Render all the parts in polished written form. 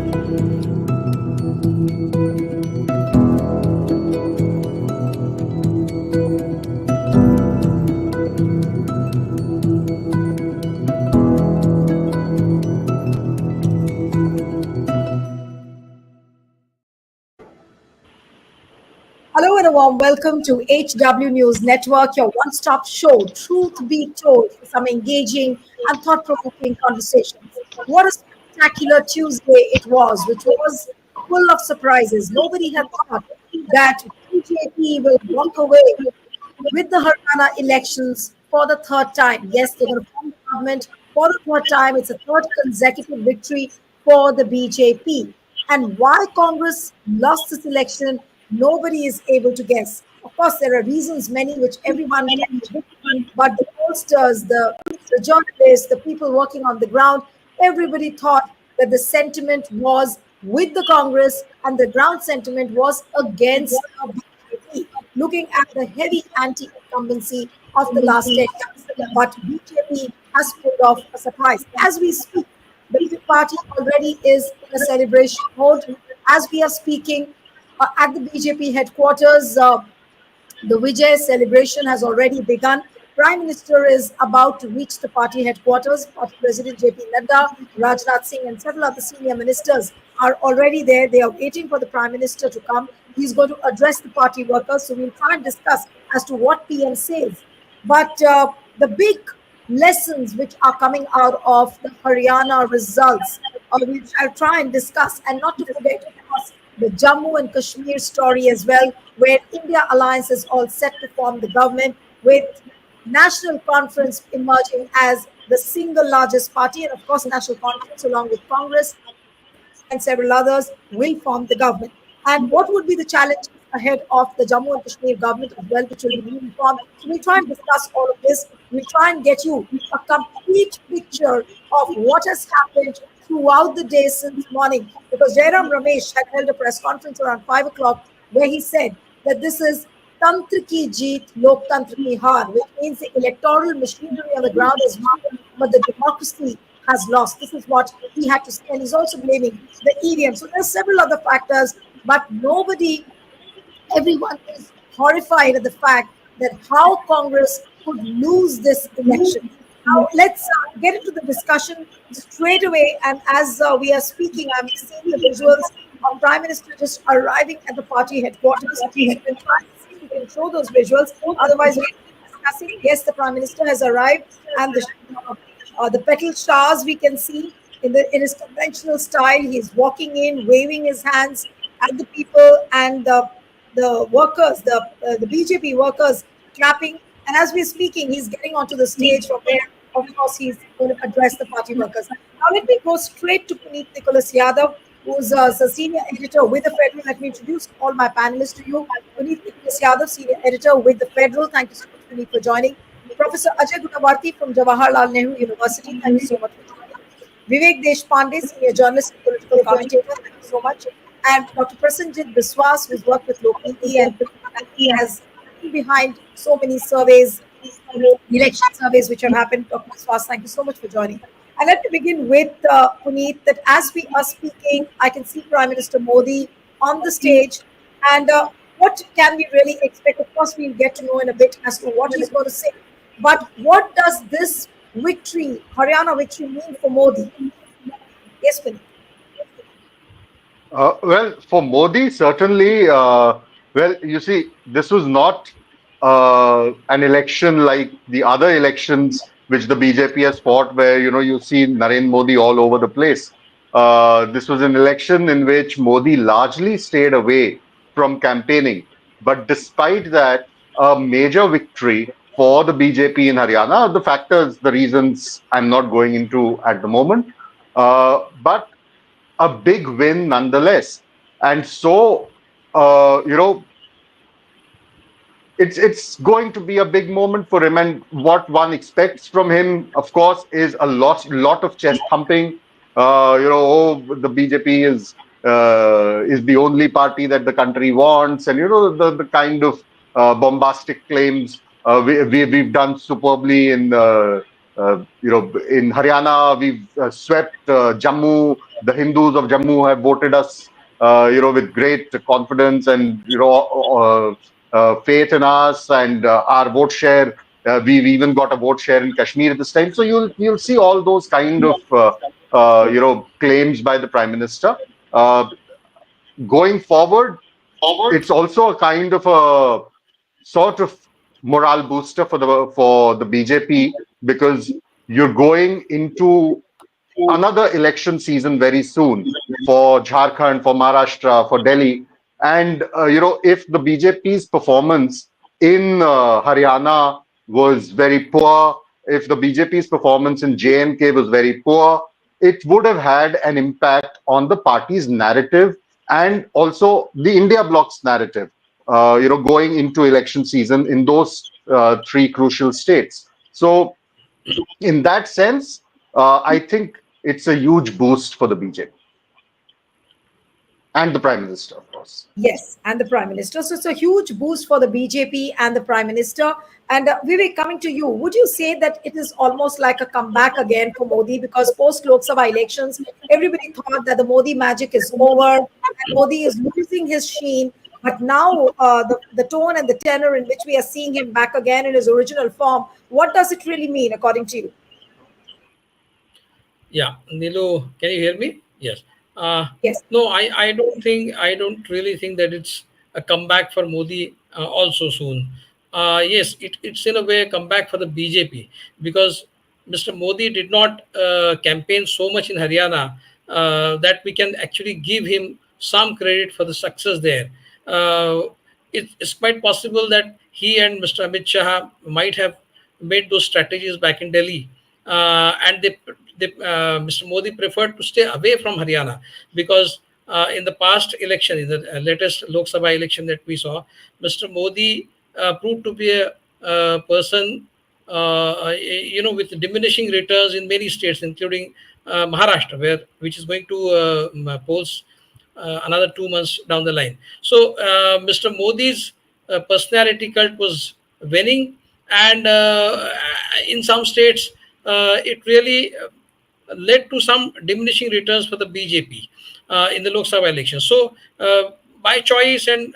Hello and a warm welcome to HW News Network, your one stop show, truth be told, for some engaging and thought provoking conversations. What a spectacular Tuesday it was, which was full of surprises. Nobody had thought that BJP will walk away with the Haryana elections for the third time. Yes, they're going to form government for the third time. It's a third consecutive victory for the BJP. And why Congress lost this election, nobody is able to guess. Of course, there are reasons, many which everyone can predict, but the pollsters, the journalists, the people working on the ground, everybody thought that the sentiment was with the Congress and the ground sentiment was against the BJP, looking at the heavy anti-incumbency of the last 10 years. But BJP has pulled off a surprise. As we speak, the party already is in a celebration mode. As we are speaking, at the BJP headquarters, the Vijay celebration has already begun. Prime Minister is about to reach the party headquarters. Party President JP Nadda, Rajnath Singh, and several other senior ministers are already there. They are waiting for the Prime Minister to come. He's going to address the party workers. So we'll try and discuss as to what PM says. But the big lessons which are coming out of the Haryana results, which I'll try and discuss, and not to forget, of course, the Jammu and Kashmir story as well, where India Alliance is all set to form the government with National Conference emerging as the single largest party, and of course, National Conference along with Congress and several others will form the government. And what would be the challenges ahead of the Jammu and Kashmir government as well, which will be newly formed? So we try and discuss all of this. We try and get you a complete picture of what has happened throughout the day since morning. Because Jairam Ramesh had held a press conference around 5 o'clock where he said that this is Tantra ki jeet, Loktantra ki haar, which means the electoral machinery on the ground is won, but the democracy has lost. This is what he had to say. And he's also blaming the EVM. So there's several other factors, but everyone is horrified at the fact that how Congress could lose this election. Now, let's get into the discussion straight away. And as we are speaking, I'm seeing the visuals of Prime Minister just arriving at the party headquarters. We can try and see if we can show those visuals. Otherwise, we're discussing. Yes, the Prime Minister has arrived, and the petal stars we can see in his conventional style. He's walking in, waving his hands at the people, and the workers, the BJP workers clapping. And as we're speaking, he's getting onto the stage from where, of course, he's going to address the party workers. Now, let me go straight to Puneet Nicholas Yadav, who's a senior editor with the Federal. Let me introduce all my panelists to you. Puneet Nicholas Yadav, senior editor with the Federal. Thank you so much, Puneet, for joining. Professor Ajay Gunavarti from Jawaharlal Nehru University. Thank you so much for joining. Vivek Deshpande, senior journalist and political commentator. Thank you so much. And Dr. Prasenjit Biswas, who's worked with Lokniti, and he has been behind so many surveys, election surveys which have happened. Dr. Biswas, thank you so much for joining. And let me begin with Puneet, that as we are speaking, I can see Prime Minister Modi on the stage. And what can we really expect? Of course, we'll get to know in a bit as to what he's going to say. But what does this victory, Haryana victory, mean for Modi? Yes, Puneet. Well, for Modi, certainly, you see, this was not an election like the other elections which the BJP has fought, where, you see Narendra Modi all over the place. This was an election in which Modi largely stayed away from campaigning. But despite that, a major victory for the BJP in Haryana, the factors, the reasons I'm not going into at the moment. But a big win nonetheless. And so, it's going to be a big moment for him. And what one expects from him, of course, is a lot of chest thumping. The BJP is the only party that the country wants, and the kind of bombastic claims. We've done superbly in in Haryana. We've swept Jammu. the Hindus of Jammu have voted us, with great confidence and faith in us, and our vote share. We've even got a vote share in Kashmir this time. So you'll see all those kind of claims by the Prime Minister. Uh, Going forward, it's also a kind of a sort of morale booster for the BJP, because you're going into another election season very soon for Jharkhand, for Maharashtra, for Delhi. And, if the BJP's performance in Haryana was very poor, if the BJP's performance in JNK was very poor, it would have had an impact on the party's narrative and also the India bloc's narrative, going into election season in those three crucial states. So, in that sense, I think it's a huge boost for the BJP and the Prime Minister, of course. Yes, and the Prime Minister. So it's a huge boost for the BJP and the Prime Minister. And Vivek, coming to you, would you say that it is almost like a comeback again for Modi? Because post Lok Sabha elections, everybody thought that the Modi magic is over and Modi is losing his sheen. But now, the tone and the tenor in which we are seeing him back again in his original form, what does it really mean, according to you? Yeah, Nilu, can you hear me? Yes. Uh, Yes. no, I don't really think that it's a comeback for Modi also soon. Yes, it's in a way a comeback for the BJP, because Mr. Modi did not campaign so much in Haryana that we can actually give him some credit for the success there. Uh, it's quite possible that he and Mr. Amit Shah might have made those strategies back in Delhi, and Mr. Modi preferred to stay away from Haryana, because in the past election, in the latest Lok Sabha election that we saw, Mr. Modi proved to be a person, with diminishing returns in many states, including Maharashtra, which is going to polls another 2 months down the line. So Mr. Modi's personality cult was winning, and in some states, it really led to some diminishing returns for the BJP in the Lok Sabha election. So, by choice, and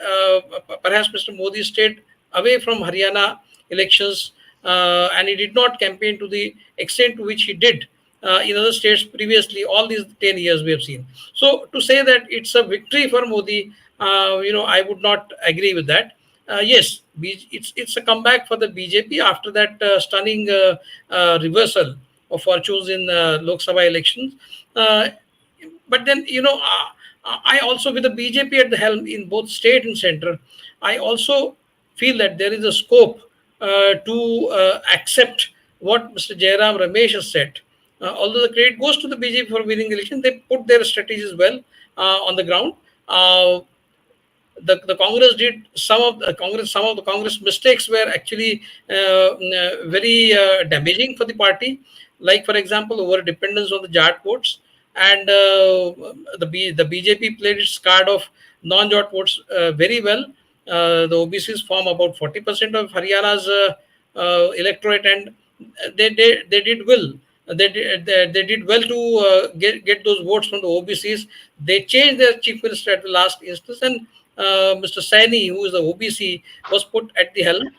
perhaps Mr. Modi stayed away from Haryana elections, and he did not campaign to the extent to which he did in other states previously. All these 10 years we have seen. So, to say that it's a victory for Modi, I would not agree with that. Yes, it's a comeback for the BJP after that stunning reversal of fortunes in Lok Sabha elections. Uh, but then, I also, with the BJP at the helm in both state and center, I also feel that there is a scope to accept what Mr. Jairam Ramesh has said. Although the credit goes to the BJP for winning the election, they put their strategies well on the ground. The Congress did some of the Congress mistakes were actually very damaging for the party, like for example over dependence on the Jat votes, and the BJP played its card of non-Jat votes very well. The OBCs form about 40% of Haryana's electorate, and they did well. They did well to get those votes from the OBCs. They changed their chief minister at the last instance, and Mr. Saini, who is the OBC, was put at the helm.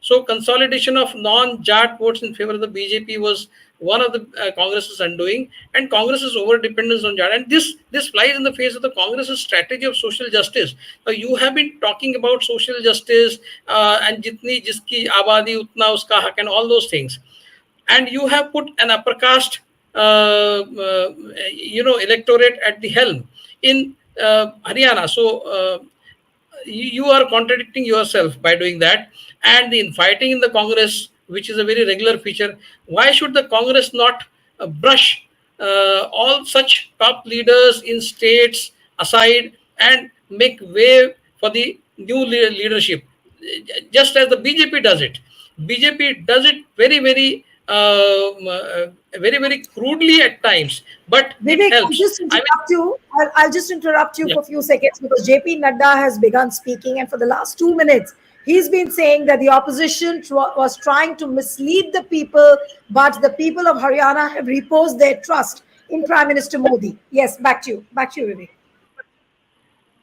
So consolidation of non-Jat votes in favor of the BJP was one of the Congress's undoing, and Congress's over dependence on Jat. And this flies in the face of the Congress's strategy of social justice. You have been talking about social justice and jitni jiski abadi utna uska hak and all those things, and you have put an upper caste electorate at the helm in Haryana. So you are contradicting yourself by doing that. And the infighting in the Congress, which is a very regular feature, why should the Congress not brush all such top leaders in states aside and make way for the new leadership, just as the BJP does it? BJP does it very crudely at times, but it Vivek, I'll helps. just I interrupt you. I'll just interrupt you mean, for a few seconds because JP Nadda has begun speaking, and for the last 2 minutes, he's been saying that the opposition was trying to mislead the people, but the people of Haryana have reposed their trust in Prime Minister Modi. Yes, back to you, Vivek.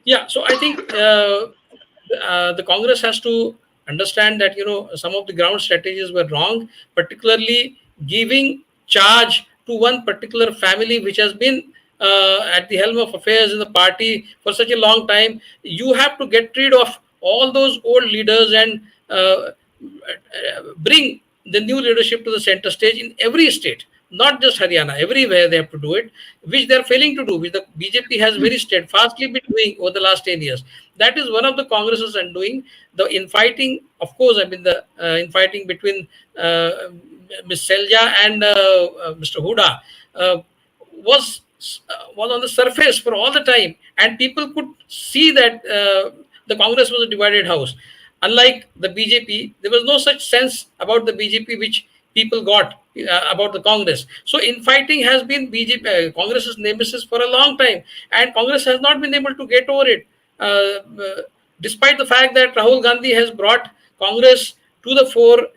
Yeah, so I think the Congress has to understand that some of the ground strategies were wrong, particularly giving charge to one particular family which has been at the helm of affairs in the party for such a long time. You have to get rid of all those old leaders and bring the new leadership to the center stage in every state, not just Haryana, everywhere they have to do it, which they are failing to do, which the BJP has very steadfastly been doing over the last 10 years. That is one of the Congress's undoing. The infighting, of course, I mean, the infighting between Ms. Selja and Mr. Huda uh, was was on the surface for all the time, and people could see that the Congress was a divided house. Unlike the BJP, there was no such sense about the BJP which people got about the Congress. So infighting has been BJP Congress's nemesis for a long time, and Congress has not been able to get over it. Despite the fact that Rahul Gandhi has brought Congress to the fore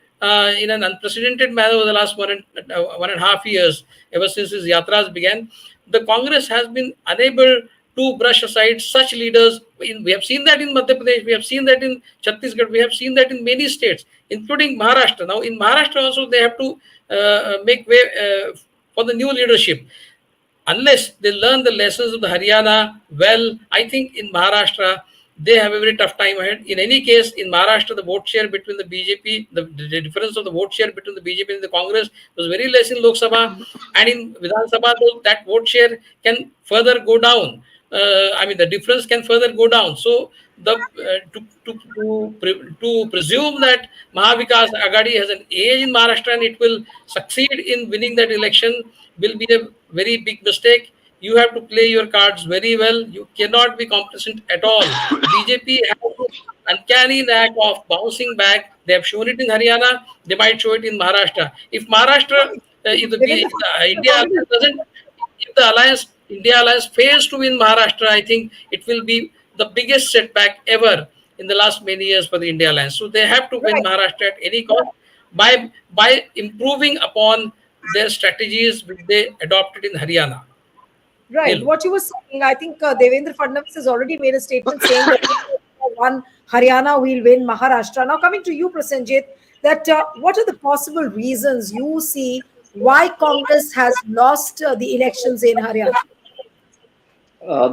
in an unprecedented manner over the last 1.5 years, ever since his yatras began, the Congress has been unable to brush aside such leaders. We have seen that in Madhya Pradesh, we have seen that in Chhattisgarh, we have seen that in many states, including Maharashtra. Now, in Maharashtra also, they have to make way for the new leadership. Unless they learn the lessons of the Haryana well, I think in Maharashtra they have a very tough time ahead. In any case, in Maharashtra, the vote share between the BJP, the difference of the vote share between the BJP and the Congress was very less in Lok Sabha, and in Vidhan Sabha, that vote share can further go down. I mean, the difference can further go down. So, to presume that Mahavikas Agadi has an age in Maharashtra and it will succeed in winning that election will be a very big mistake. You have to play your cards very well. You cannot be complacent at all. BJP has this uncanny knack of bouncing back. They have shown it in Haryana. They might show it in Maharashtra. If Maharashtra, No, if Devendra the Fadnavis has India already. doesn't, if the India alliance fails to win Maharashtra, I think it will be the biggest setback ever in the last many years for the India alliance. So they have to win Right. Maharashtra at any cost by improving upon their strategies which they adopted in Haryana. Right. Neelu. What you were saying, I think Devendra Fadnavis has already made a statement saying that one Haryana will win Maharashtra. Now, coming to you, Prasenjit, that what are the possible reasons you see why Congress has lost the elections in Haryana?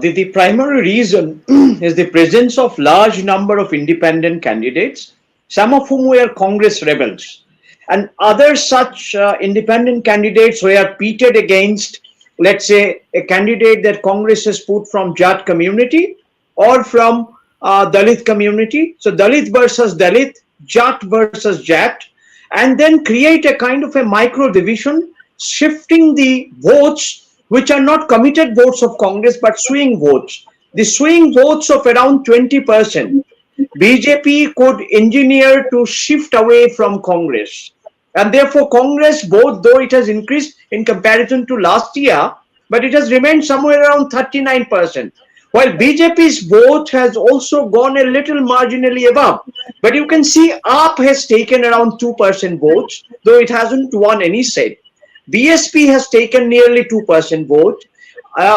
The primary reason is the presence of large number of independent candidates, some of whom were Congress rebels, and other such independent candidates were pitted against, let's say, a candidate that Congress has put from Jat community or from Dalit community. So Dalit versus Dalit, Jat versus Jat, and then create a kind of a micro division, shifting the votes which are not committed votes of Congress but swing votes. The swing votes of around 20%, BJP could engineer to shift away from Congress. And therefore, Congress, both though it has increased in comparison to last year, but it has remained somewhere around 39%. While BJP's vote has also gone a little marginally above. But you can see AAP has taken around 2% votes, though it hasn't won any seat. BSP has taken nearly 2% vote.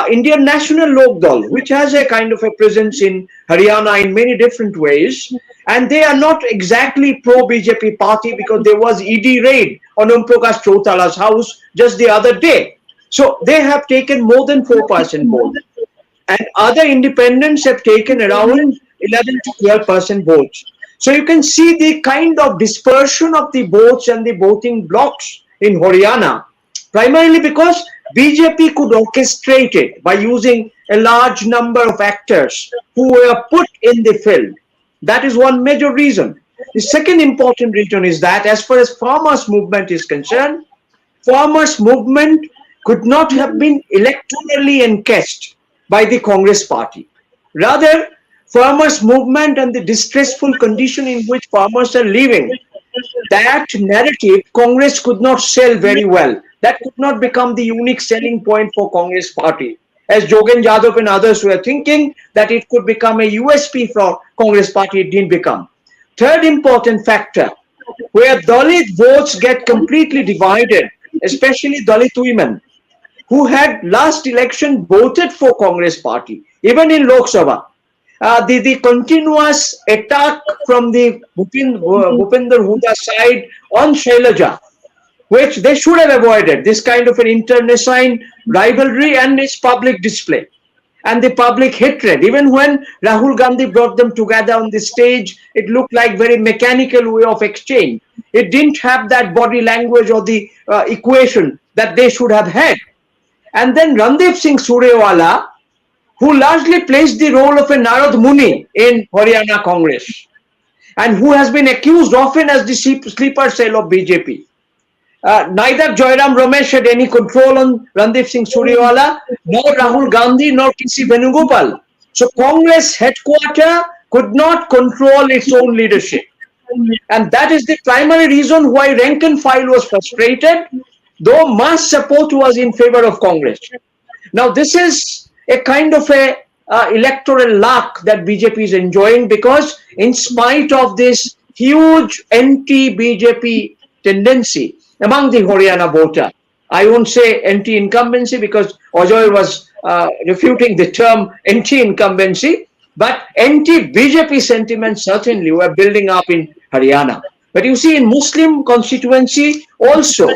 Indian National Lok Dal, which has a kind of a presence in Haryana in many different ways, and they are not exactly pro-BJP party because there was ED raid on Om Prakash Chautala's house just the other day. So they have taken more than 4% vote. And other independents have taken around 11 to 12% votes. So you can see the kind of dispersion of the votes and the voting blocks in Haryana, primarily because BJP could orchestrate it by using a large number of actors who were put in the field. That is one major reason. The second important reason is that as far as farmers' movement is concerned, farmers' movement could not have been electorally encased by the Congress party. Rather, farmers' movement and the distressful condition in which farmers are living, that narrative Congress could not sell very well. That could not become the unique selling point for Congress party. As Jogen Jadhav and others were thinking that it could become a USP for Congress party, it didn't become. Third important factor, where Dalit votes get completely divided, especially Dalit women, who had last election voted for Congress party, even in Lok Sabha. The continuous attack from the Bhupinder Huda side on Shailaja, which they should have avoided, this kind of an internecine rivalry and its public display and the public hatred. Even when Rahul Gandhi brought them together on the stage, it looked like very mechanical way of exchange. It didn't have that body language or the equation that they should have had. And then Randeep Singh Surewala, who largely plays the role of a Narad Muni in Haryana Congress, and who has been accused often as the sleeper cell of BJP. Neither Joyram Ramesh had any control on Randeep Singh Surewala, nor Rahul Gandhi, nor K.C. Venugopal. So Congress headquarters could not control its own leadership. And that is the primary reason why rank and file was frustrated, though mass support was in favor of Congress. Now, this is a kind of a electoral luck that BJP is enjoying, because in spite of this huge anti-BJP tendency among the Haryana voter, I won't say anti-incumbency because Ajoy was refuting the term anti-incumbency, but anti-BJP sentiments certainly were building up in Haryana. But you see, in Muslim constituency also,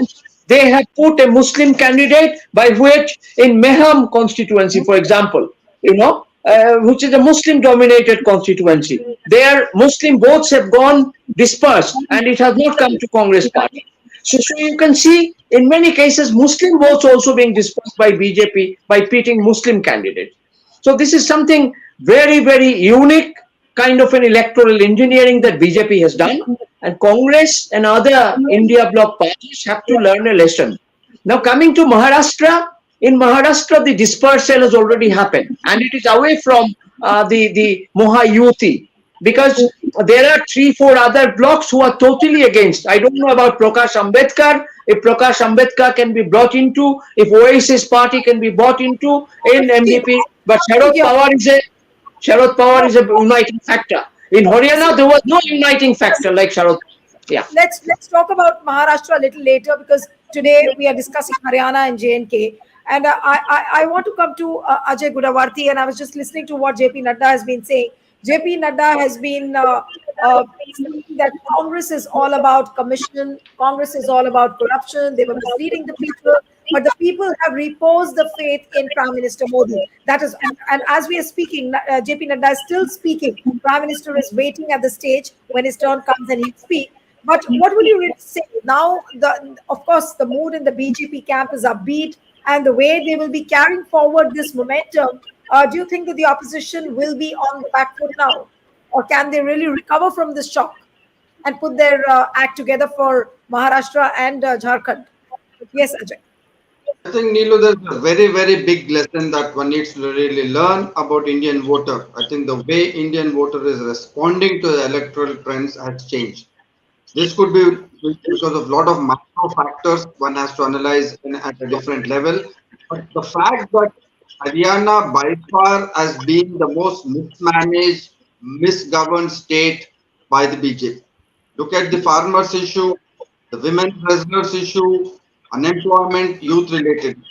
they have put a Muslim candidate, by which in Meham constituency, for example, which is a Muslim-dominated constituency, their Muslim votes have gone dispersed, and it has not come to Congress party. So you can see, in many cases, Muslim votes also being dispersed by BJP by pitting Muslim candidates. So this is something very, very unique kind of an electoral engineering that BJP has done, and Congress and other India bloc parties have to learn a lesson. Now, coming to Maharashtra, in Maharashtra, the dispersal has already happened, and it is away from the Mahayuti, because there are 3-4 other blocks who are totally against. I don't know about Prakash Ambedkar, if Prakash Ambedkar can be brought into, if Oasis party can be brought into in MDP, but Sharad Pawar is a uniting factor. In Haryana, there was no uniting factor like Sharad. Yeah. Let's talk about Maharashtra a little later, because today we are discussing Haryana and J&K. And I want to come to Ajay Gudavarti, and I was just listening to what JP Nadda has been saying. JP Nadda has been saying that Congress is all about commission, Congress is all about corruption, they were misleading the people, but the people have reposed the faith in Prime Minister Modi. That is, and as we are speaking, JP Nadda is still speaking. Prime Minister is waiting at the stage when his turn comes and he'll speak. But what would you really say? Now, of course, the mood in the BJP camp is upbeat, and the way they will be carrying forward this momentum, do you think that the opposition will be on the back foot now? Or can they really recover from this shock and put their act together for Maharashtra and Jharkhand? Yes, Ajay. I think, Neelu, there's a very, very big lesson that one needs to really learn about Indian voter. I think the way Indian voter is responding to the electoral trends has changed. This could be because of a lot of macro factors one has to analyze at a different level. But the fact that Haryana by far has been the most mismanaged, misgoverned state by the BJP. Look at the farmers issue, the women prisoners issue, unemployment, youth related.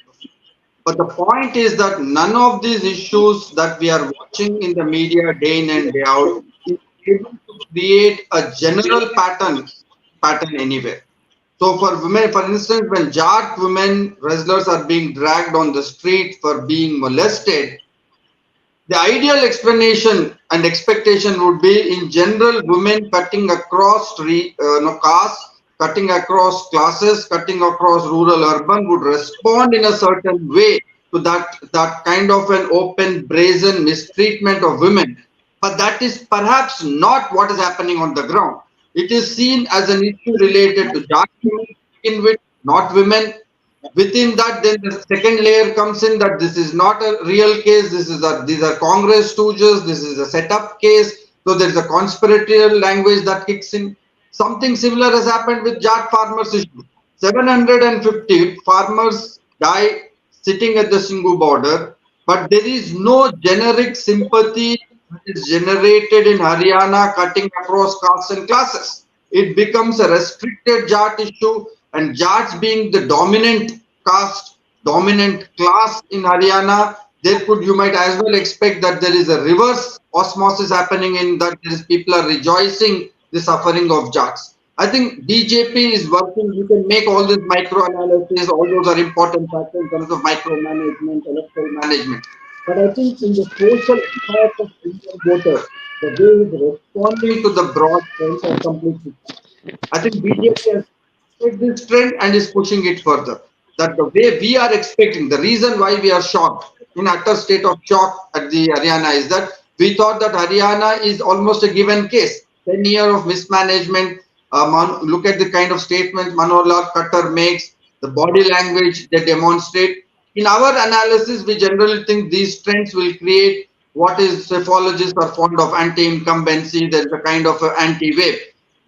But the point is that none of these issues that we are watching in the media day in and day out is able to create a general pattern anywhere. So for women, for instance, when Jat women wrestlers are being dragged on the street for being molested, the ideal explanation and expectation would be, in general, women cutting across caste, cutting across classes, cutting across rural, urban would respond in a certain way to that kind of an open, brazen mistreatment of women. But that is perhaps not what is happening on the ground. It is seen as an issue related to Jat women, in which not women. Within that, then the second layer comes in that this is not a real case. These are Congress stooges. This is a setup case. So there is a conspiratorial language that kicks in. Something similar has happened with Jat farmers issue. 750 farmers die sitting at the Singhu border, but there is no generic sympathy that is generated in Haryana cutting across castes and classes. It becomes a restricted Jat issue, and Jats being the dominant caste dominant class in Haryana, there could you might as well expect that there is a reverse osmosis happening in that there is people are rejoicing the suffering of Jats. I think BJP is working. You can make all this micro analysis. All those are important factors in terms of micromanagement, electoral management. But I think in the social impact of Indian voters, the way he's responding to the broad trend has completely. I think BJP has set this trend and is pushing it further. That the way we are expecting, the reason why we are shocked, in utter state of shock at the Haryana is that we thought that Haryana is almost a given case. 10 years of mismanagement. Look at the kind of statements Manohar Khattar makes, the body language they demonstrate. In our analysis, we generally think these trends will create what is psephologists are fond of anti-incumbency. There is a kind of anti-wave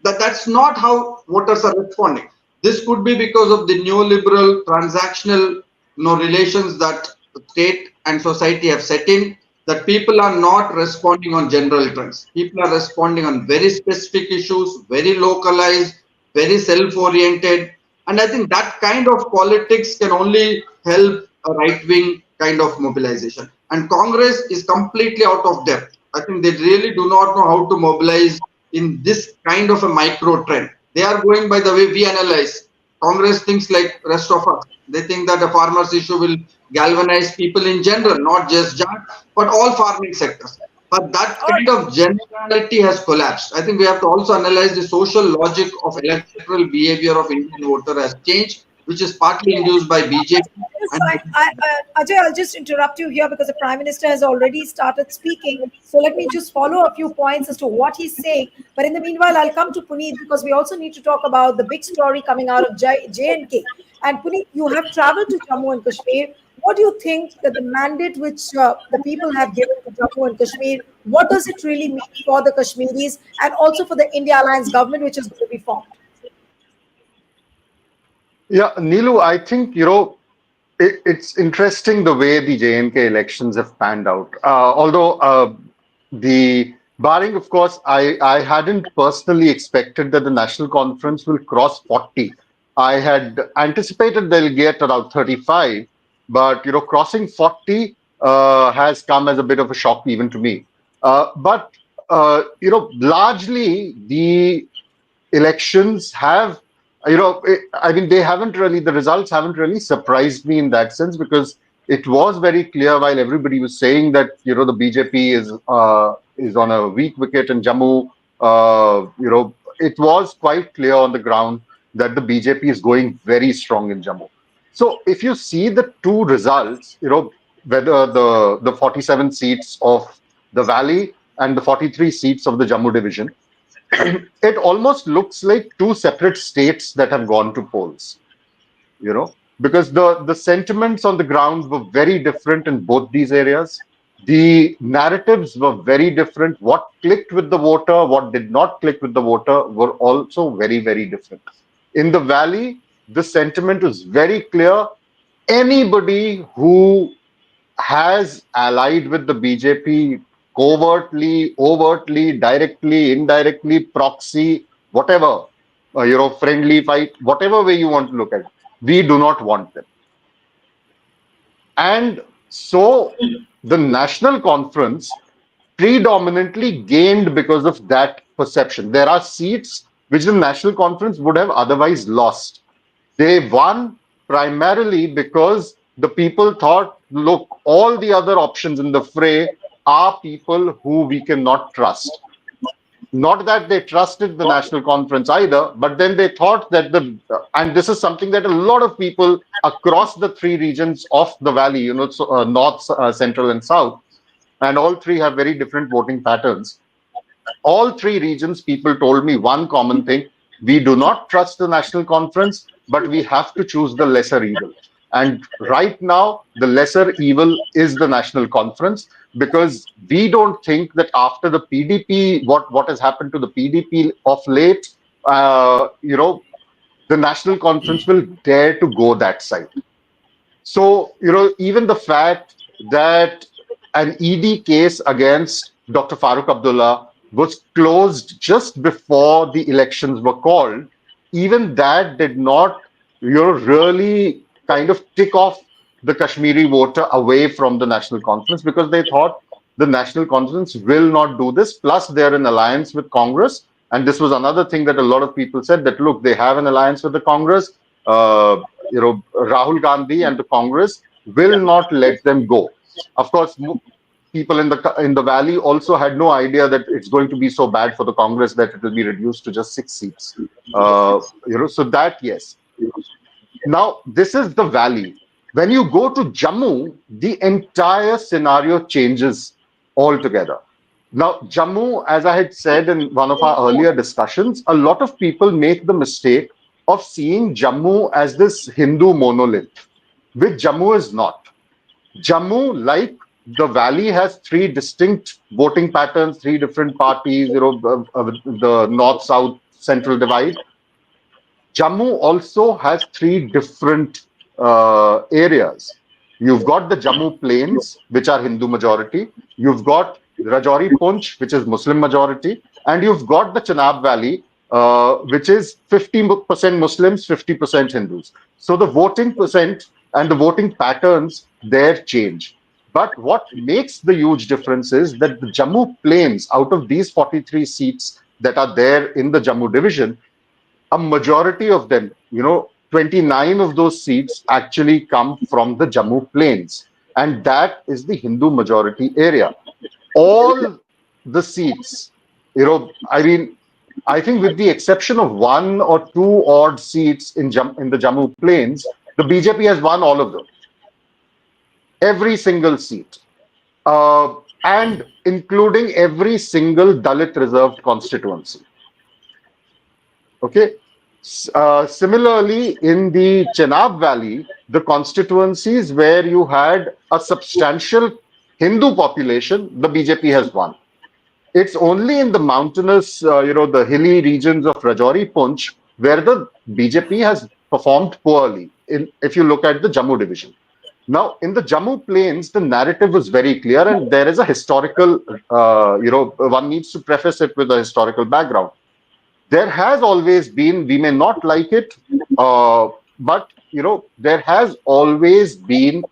that's not how voters are responding. This could be because of the neoliberal transactional relations that state and society have set in. That people are not responding on general trends. People are responding on very specific issues, very localized, very self-oriented, and I think that kind of politics can only help a right-wing kind of mobilization. And Congress is completely out of depth. I think they really do not know how to mobilize in this kind of a micro trend. They are going by the way we analyze. Congress thinks like rest of us. They think that the farmers issue will galvanize people in general, not just Jat, but all farming sectors. But that All kind of generality has collapsed. I think we have to also analyze the social logic of electoral behavior of Indian voter has changed, which is partly induced by BJP. Yes, And Ajay, I'll just interrupt you here because the Prime Minister has already started speaking. So let me just follow a few points as to what he's saying. But in the meanwhile, I'll come to Puneet because we also need to talk about the big story coming out of J&K. And Puneet, you have traveled to Jammu and Kashmir. What do you think that the mandate which the people have given to Jammu and Kashmir, what does it really mean for the Kashmiris and also for the India Alliance government which is going to be formed? Yeah, Neelu, I think, it's interesting the way the J&K elections have panned out. Although the barring, of course, I hadn't personally expected that the national conference will cross 40. I had anticipated they'll get around 35, but crossing 40 has come as a bit of a shock even to me. But largely the elections have I mean, they haven't really, the results haven't really surprised me in that sense, because it was very clear while everybody was saying that the BJP is on a weak wicket in Jammu. It was quite clear on the ground that the BJP is going very strong in Jammu. So if you see the two results, whether the 47 seats of the Valley and the 43 seats of the Jammu division, it almost looks like two separate states that have gone to polls, because the sentiments on the ground were very different in both these areas. The narratives were very different. What clicked with the voter, what did not click with the voter were also very, very different. In the Valley, the sentiment was very clear. Anybody who has allied with the BJP covertly, overtly, directly, indirectly, proxy, whatever, friendly fight, whatever way you want to look at it, we do not want them. And so the national conference predominantly gained because of that perception. There are seats which the national conference would have otherwise lost. They won primarily because the people thought, look, all the other options in the fray are people who we cannot trust. Not that they trusted the national conference either, but then they thought that and this is something that a lot of people across the three regions of the Valley, north, central, and south, and all three have very different voting patterns. All three regions, people told me one common thing: we do not trust the national conference, but we have to choose the lesser evil. And right now, the lesser evil is the national conference, because we don't think that after the PDP, what has happened to the PDP of late, the national conference will dare to go that side. So, even the fact that an ED case against Dr. Farooq Abdullah was closed just before the elections were called, even that did not, really kind of tick off the Kashmiri voter away from the National Conference because they thought the National Conference will not do this. Plus, they're in alliance with Congress. And this was another thing that a lot of people said that, look, they have an alliance with the Congress. Rahul Gandhi and the Congress will not let them go. Of course, people in the valley also had no idea that it's going to be so bad for the Congress that it will be reduced to just 6 seats. So that yes. Now this is the valley. When you go to Jammu, the entire scenario changes altogether. Now, Jammu, as I had said in one of our earlier discussions, a lot of people make the mistake of seeing Jammu as this Hindu monolith, which Jammu is not. Jammu, like the valley, has three distinct voting patterns, three different parties, the north, south, central divide. Jammu also has three different areas. You've got the Jammu plains, which are Hindu majority. You've got Rajouri Punch, which is Muslim majority. And you've got the Chenab Valley, which is 50% Muslims, 50% Hindus. So the voting percent and the voting patterns there change. But what makes the huge difference is that the Jammu plains, out of these 43 seats that are there in the Jammu division, a majority of them, 29 of those seats actually come from the Jammu plains. And that is the Hindu majority area. All the seats, I think with the exception of one or two odd seats in the Jammu plains, the BJP has won all of them. Every single seat. And including every single Dalit reserved constituency. Okay. Similarly, in the Chenab Valley, the constituencies where you had a substantial Hindu population, the BJP has won. It's only in the mountainous, the hilly regions of Rajouri Punch where the BJP has performed poorly, if you look at the Jammu division. Now, in the Jammu plains, the narrative was very clear, and there is a historical, one needs to preface it with a historical background. There has always been, we may not like it, but there has always been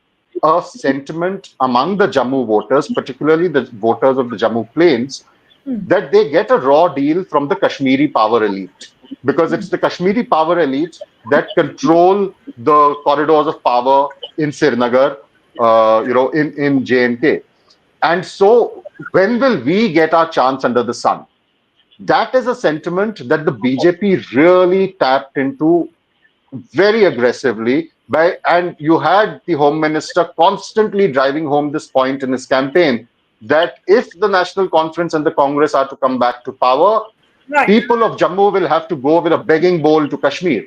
a sentiment among the Jammu voters, particularly the voters of the Jammu plains, that they get a raw deal from the Kashmiri power elite, because it's the Kashmiri power elite that control the corridors of power in Srinagar, in J&K. And so when will we get our chance under the sun? That is a sentiment that the BJP really tapped into very aggressively and you had the Home Minister constantly driving home this point in his campaign that if the National Conference and the Congress are to come back to power, Right. people of Jammu will have to go with a begging bowl to Kashmir,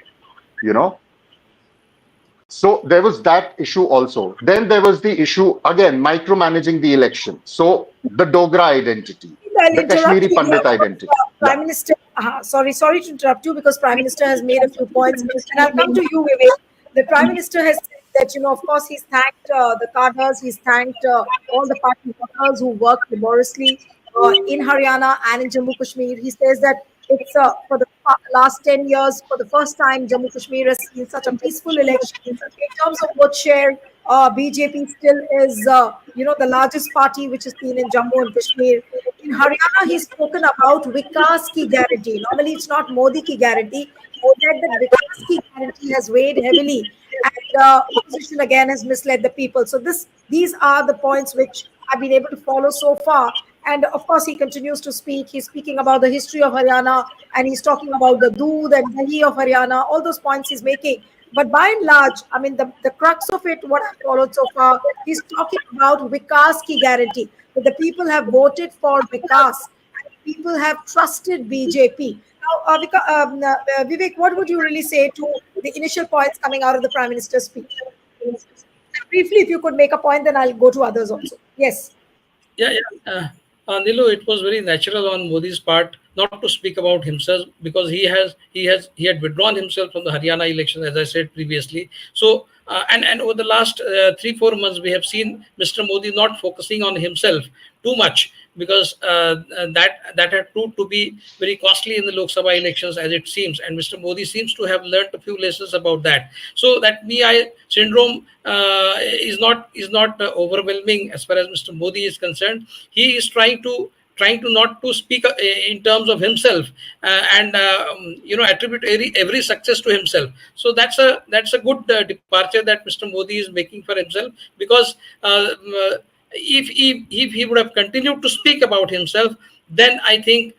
So there was that issue also. Then there was the issue, again, micromanaging the election. So the Dogra identity, I'll the interrupt Kashmiri you here Pandit because identity. Prime Minister. Sorry to interrupt you because Prime Minister has made a few points, and I'll come to you, Vivek. The Prime Minister has said that of course, he's thanked the cadres, he's thanked all the party workers who worked laboriously in Haryana and in Jammu Kashmir. He says that it's for the last 10 years, for the first time, Jammu Kashmir has seen such a peaceful election. In terms of vote share, BJP still is, the largest party which is seen in Jammu and Kashmir. In Haryana, he's spoken about Vikas ki guarantee. Normally, it's not Modi ki guarantee. He said that Vikas ki guarantee has weighed heavily, and opposition again has misled the people. So these are the points which I've been able to follow so far. And of course, he continues to speak. He's speaking about the history of Haryana, and he's talking about the doodh and dahi of Haryana. All those points he's making. But by and large, I mean, the crux of it, what I've followed so far, he's talking about Vikas ki guarantee, that the people have voted for Vikas, and people have trusted BJP. Now, Vivek, what would you really say to the initial points coming out of the Prime Minister's speech? Briefly, if you could make a point, then I'll go to others also. Yes. Yeah, yeah. Nilu, it was very natural on Modi's part not to speak about himself because he had withdrawn himself from the Haryana election, as I said previously. So And over the last 3 4 months, we have seen Mr. Modi not focusing on himself too much, because that had proved to be very costly in the Lok Sabha elections, as it seems. And Mr. Modi seems to have learnt a few lessons about that. So that me I syndrome is not overwhelming as far as Mr. Modi is concerned. He is trying to not to speak in terms of himself, and attribute every success to himself. So that's a good departure that Mr. Modi is making for himself, because if he would have continued to speak about himself, then I think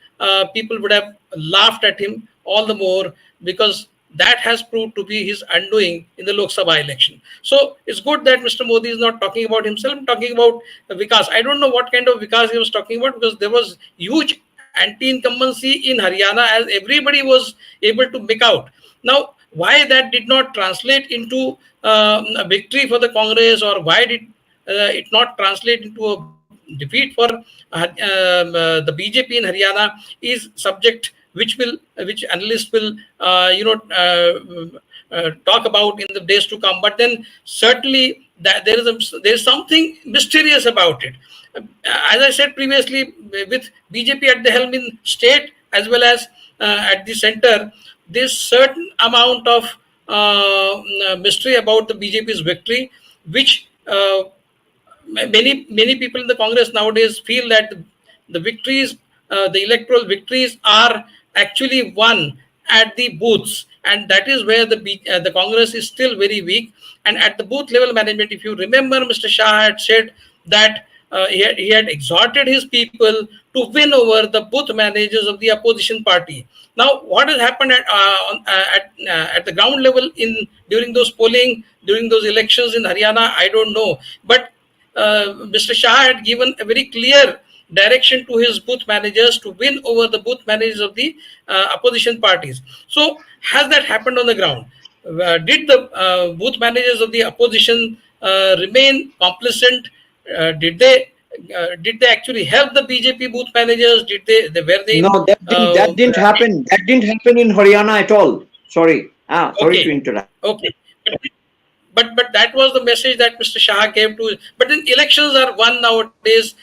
people would have laughed at him all the more, because that has proved to be his undoing in the Lok Sabha election. So it's good that Mr. Modi is not talking about himself, talking about Vikas. I don't know what kind of Vikas he was talking about, because there was huge anti-incumbency in Haryana, as everybody was able to make out. Now, why that did not translate into a victory for the Congress, or why did it not translate into a defeat for the BJP in Haryana, is subject which analysts will talk about in the days to come. But then certainly that there is something mysterious about it. As I said previously, with BJP at the helm in state as well as at the center, there's certain amount of mystery about the BJP's victory, which many people in the Congress nowadays feel that the victories, the electoral victories, are actually won at the booths, and that is where the Congress is still very weak. And at the booth level management, if you remember, Mr. Shah had said that he had exhorted his people to win over the booth managers of the opposition party. Now, what has happened at the ground level in during those polling, during those elections in Haryana, I don't know. But Mr. Shah had given a very clear direction to his booth managers to win over the booth managers of the opposition parties. So, has that happened on the ground? Did the booth managers of the opposition remain complacent? Did they actually help the BJP booth managers? Did they were they No, that didn't happen. That didn't happen in Haryana at all. Sorry. Sorry to okay? interrupt. Okay. But that was the message that Mr. Shah gave to. But then elections are won nowadays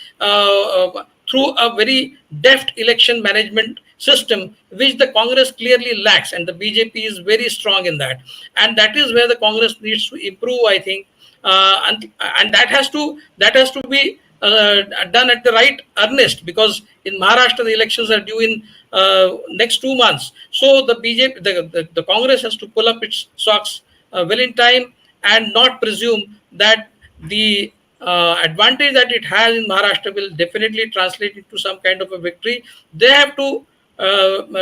through a very deft election management system, which the Congress clearly lacks, and the BJP is very strong in that. And that is where the Congress needs to improve, I think, and that has to be done at the right earnest, because in Maharashtra the elections are due in next 2 months. So the BJP, the Congress has to pull up its socks well in time, and not presume that the advantage that it has in Maharashtra will definitely translate into some kind of a victory. They have to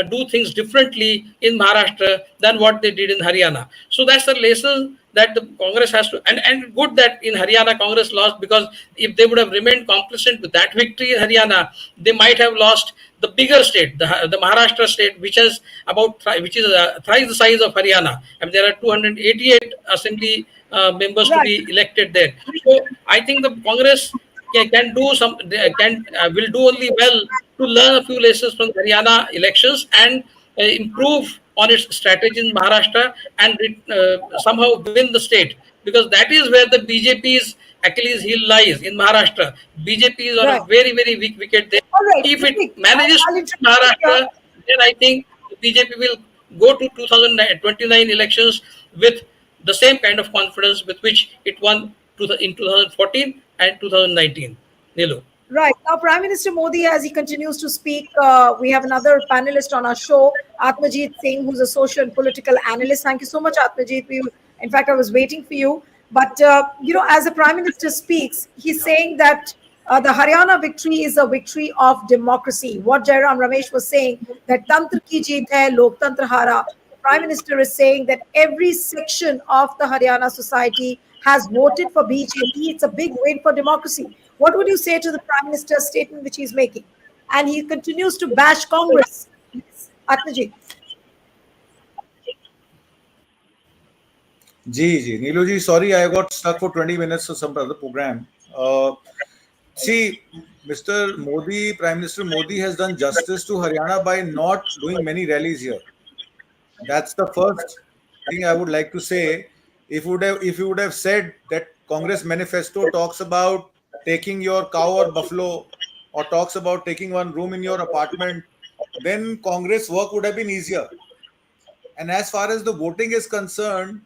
do things differently in Maharashtra than what they did in Haryana. So that's the lesson that the Congress has to, and good that in Haryana Congress lost, because if they would have remained complacent with that victory in Haryana, they might have lost the bigger state, the Maharashtra state, which is thrice the size of Haryana. I mean, there are 288 assembly members to Right. be elected there. So I think the Congress can do some can will do only well to learn a few lessons from Haryana elections, and improve on its strategy in Maharashtra, and somehow win the state, because that is where the BJP's Achilles heel lies, in Maharashtra. BJP is on a Right. very very weak wicket there. All right. If it Pratik, manages I'll to interrupt win you here. Maharashtra, then I think the BJP will go to 2029 elections with the same kind of confidence with which it won in 2014 and 2019. Nilu. Right. Now, Prime Minister Modi, as he continues to speak, we have another panelist on our show, Atmajit Singh, who's a social and political analyst. Thank you so much, Atmajit. In fact, I was waiting for you. But, as the Prime Minister speaks, he's saying that the Haryana victory is a victory of democracy. What Jairam Ramesh was saying, that Tantra ki jeet hai, Loktantra hara. The Prime Minister is saying that every section of the Haryana society has voted for BJP. It's a big win for democracy. What would you say to the Prime Minister's statement which he's making? And he continues to bash Congress. Atmaji. Ji Neelu ji sorry I got stuck for 20 minutes of some other program. See, Mr. Modi, Prime Minister Modi has done justice to Haryana by not doing many rallies here. That's the first thing I would like to say. if you would have said that Congress manifesto talks about taking your cow or buffalo, or talks about taking one room in your apartment, then Congress work would have been easier. And as far as the voting is concerned,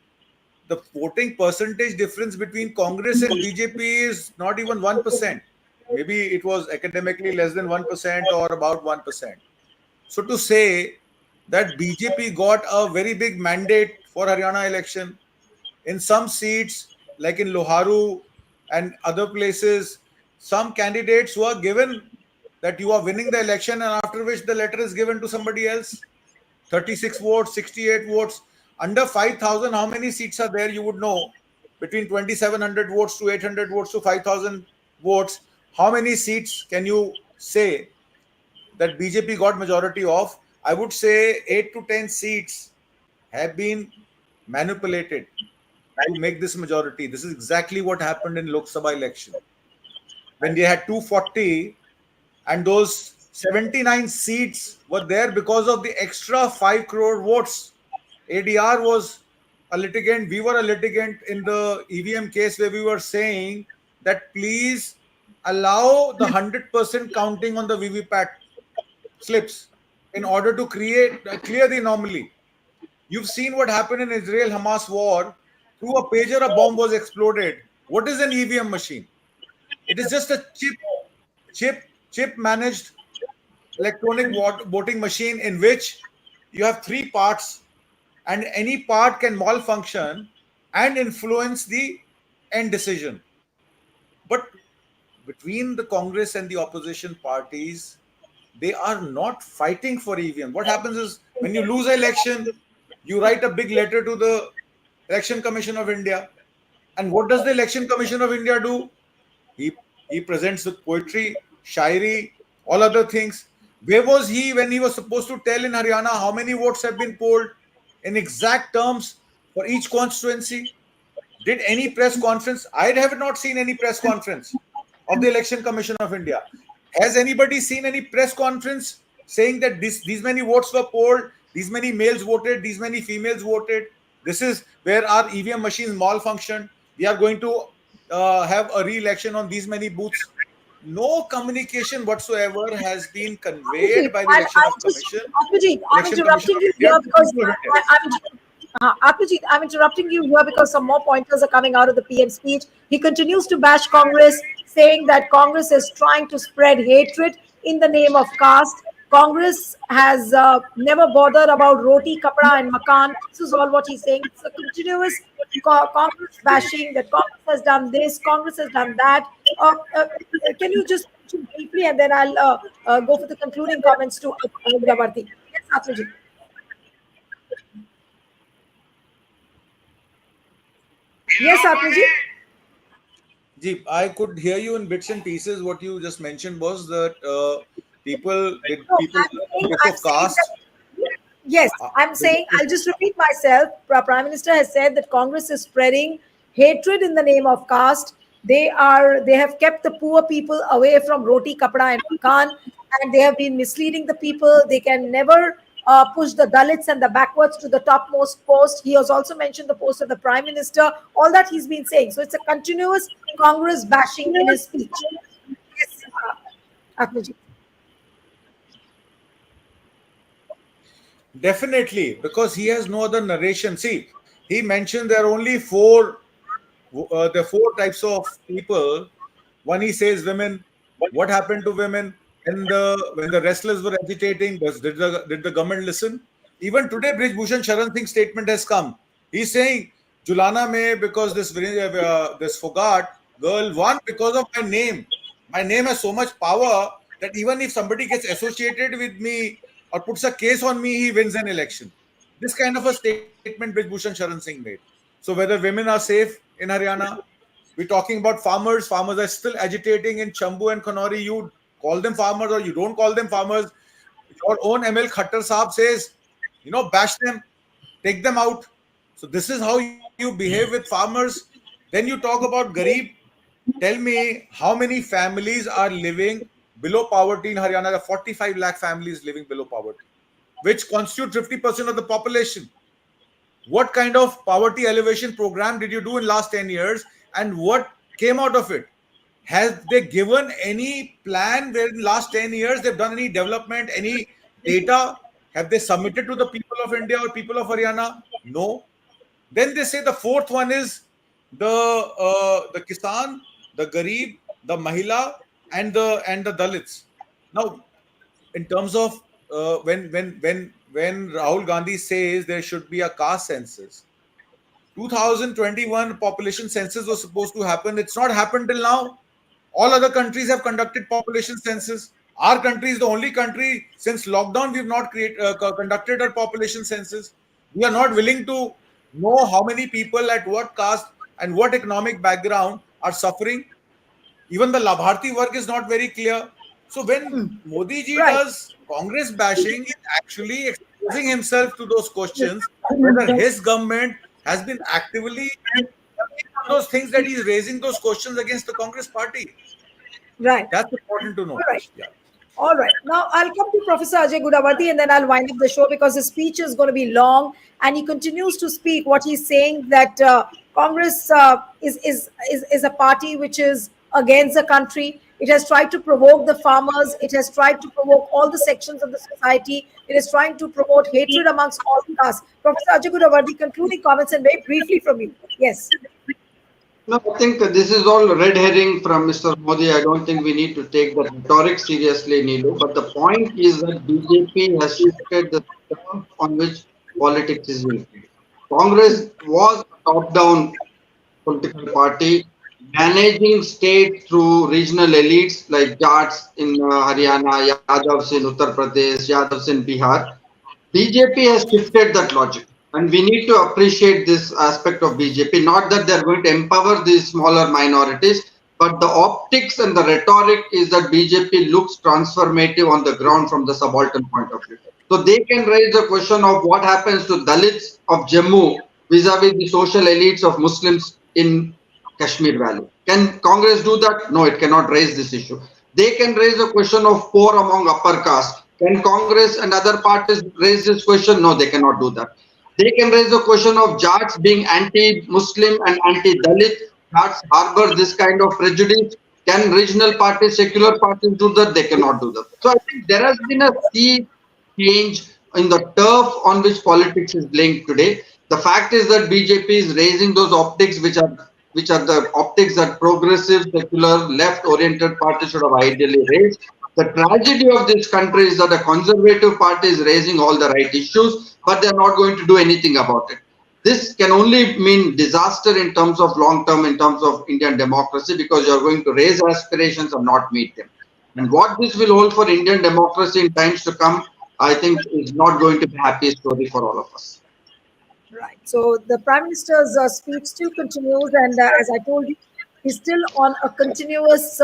the voting percentage difference between Congress and BJP is not even 1%. Maybe it was academically less than 1% or about 1%. So to say that BJP got a very big mandate for Haryana election, in some seats, like in Loharu and other places, some candidates were given that you are winning the election, and after which the letter is given to somebody else. 36 votes, 68 votes. Under 5,000, how many seats are there? You would know. Between 2,700 votes to 800 votes to 5,000 votes, how many seats can you say that BJP got majority of? I would say 8 to 10 seats have been manipulated to make this majority. This is exactly what happened in Lok Sabha election. When they had 240 and those 79 seats were there because of the extra 5 crore votes. ADR was a litigant. We were a litigant in the EVM case where we were saying that please allow the 100% counting on the VVPAT slips in order to clear the anomaly. You've seen what happened in Israel Hamas war. Through a pager, a bomb was exploded. What is an EVM machine? It is just a chip managed electronic voting machine in which you have three parts, and any part can malfunction and influence the end decision. But between the Congress and the opposition parties, they are not fighting for EVM. What happens is when you lose an election, you write a big letter to the Election Commission of India. And what does the Election Commission of India do? He presents with poetry, shairi, all other things. Where was he when he was supposed to tell in Haryana how many votes have been polled in exact terms for each constituency? Did any press conference? I have not seen any press conference of the Election Commission of India. Has anybody seen any press conference saying that these many votes were polled, these many males voted, these many females voted? This is where our EVM machines malfunctioned. We are going to have a re-election on these many booths. No communication whatsoever has been conveyed Abhijit, by the and Election I of just, Commission, Abhijit, I'm Election Commission interrupting of you India here to the because people of India. Abhijit, I'm interrupting you here because some more pointers are coming out of the PM speech. He continues to bash Congress, saying that Congress is trying to spread hatred in the name of caste. Congress has never bothered about roti, kapra, and makan. This is all what he's saying. It's a continuous Congress bashing that Congress has done this, Congress has done that. Can you just mention briefly, and then I'll go for the concluding comments to Agravarti. Yes, Atmaji. Yes, Atmaji. Jeep, I could hear you in bits and pieces. What you just mentioned was that No, people spoke I'm of saying caste. that yes, Uh, I'm saying this- I'll just repeat myself. Prime Minister has said that Congress is spreading hatred in the name of caste. They have kept the poor people away from roti, kapda, and makan, and they have been misleading the people. They can never push the Dalits and the backwards to the topmost post. He has also mentioned the post of the Prime Minister. All that he's been saying. So it's a continuous Congress bashing in his speech. Yes, Atmaji. Definitely, because he has no other narration. See, he mentioned there are only four types of people. One, he says women. What happened to women when the wrestlers were agitating? Did the government listen? Even today, Brij Bhushan Sharan Singh's statement has come. He's saying Julana mein because this Fogart girl won because of my name. My name has so much power that even if somebody gets associated with me or puts a case on me, he wins an election. This kind of a statement Brij Bhushan Sharan Singh made. So whether women are safe in Haryana, we're talking about farmers. Farmers are still agitating in Chambu and Kanori. You call them farmers or you don't call them farmers. Your own ML Khattar Saab says, bash them, take them out. So this is how you behave with farmers. Then you talk about Garib. Tell me how many families are living below poverty in Haryana. There are 45 lakh families living below poverty, which constitute 50% of the population. What kind of poverty elevation program did you do in last 10 years, and what came out of it? Has they given any plan where in last 10 years they've done any development, any data? Have they submitted to the people of India or people of Haryana? No. Then they say the fourth one is the Kisan, the Garib, the Mahila, and the Dalits. Now, in terms of when Rahul Gandhi says there should be a caste census, 2021 population census was supposed to happen. It's not happened till now. All other countries have conducted population census. Our country is the only country since lockdown we've not conducted a population census. We are not willing to know how many people at what caste and what economic background are suffering. Even the Labharti work is not very clear. So when Modi ji Right. does Congress bashing, he's actually exposing himself to those questions whether his government has been actively those things that he's raising those questions against the Congress party. Right. That's important to All right. notice. Yeah. All right. Now I'll come to Professor Ajay Gudavarti and then I'll wind up the show because his speech is going to be long and he continues to speak what he's saying that Congress is a party which is against the country. It has tried to provoke the farmers. It has tried to provoke all the sections of the society. It is trying to promote hatred amongst all castes. Professor Ajay Gudavarti, concluding comments and very briefly from you. Yes. No, I think this is all red herring from Mr. Modi. I don't think we need to take the rhetoric seriously, Neelu. But the point is that BJP has shifted the terms on which politics is being played. Congress was a top-down political party managing state through regional elites like Jats in Haryana, Yadavs in Uttar Pradesh, Yadavs in Bihar. BJP has shifted that logic, and we need to appreciate this aspect of BJP. Not that they're going to empower these smaller minorities, but the optics and the rhetoric is that BJP looks transformative on the ground from the subaltern point of view. So they can raise the question of what happens to Dalits of Jammu vis-a-vis the social elites of Muslims in Kashmir Valley. Can Congress do that? No, it cannot raise this issue. They can raise the question of poor among upper caste. Can Congress and other parties raise this question? No, they cannot do that. They can raise the question of Jats being anti-Muslim and anti-Dalit. Jats harbor this kind of prejudice. Can regional parties, secular parties do that? They cannot do that. So I think there has been a sea change in the turf on which politics is playing today. The fact is that BJP is raising those optics which are the optics that progressive, secular, left-oriented parties should have ideally raised. The tragedy of this country is that the conservative party is raising all the right issues, but they're not going to do anything about it. This can only mean disaster in terms of long term, in terms of Indian democracy, because you're going to raise aspirations and not meet them. And what this will hold for Indian democracy in times to come, I think, is not going to be a happy story for all of us. Right. So the Prime Minister's speech still continues, and as I told you, he's still on a continuous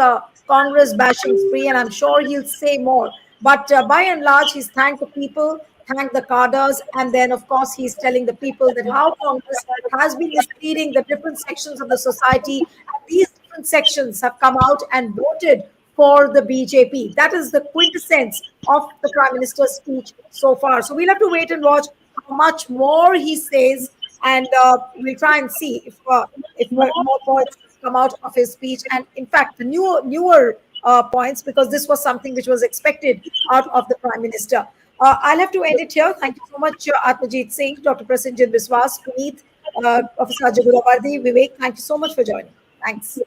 Congress bashing spree, and I'm sure he'll say more. But by and large, he's thanked the people, thanked the cadres, and then, of course, he's telling the people that how Congress has been misleading the different sections of the society, and these different sections have come out and voted for the BJP. That is the quintessence of the Prime Minister's speech so far. So we'll have to wait and watch how much more he says, and we'll try and see if more points come out of his speech. And in fact, the newer points, because this was something which was expected out of the Prime Minister. I'll have to end it here. Thank you so much, Atmajit Singh, Dr. Prasenjit Biswas, Puneet, Professor Ajay Gudavarti, Vivek. Thank you so much for joining. Thanks.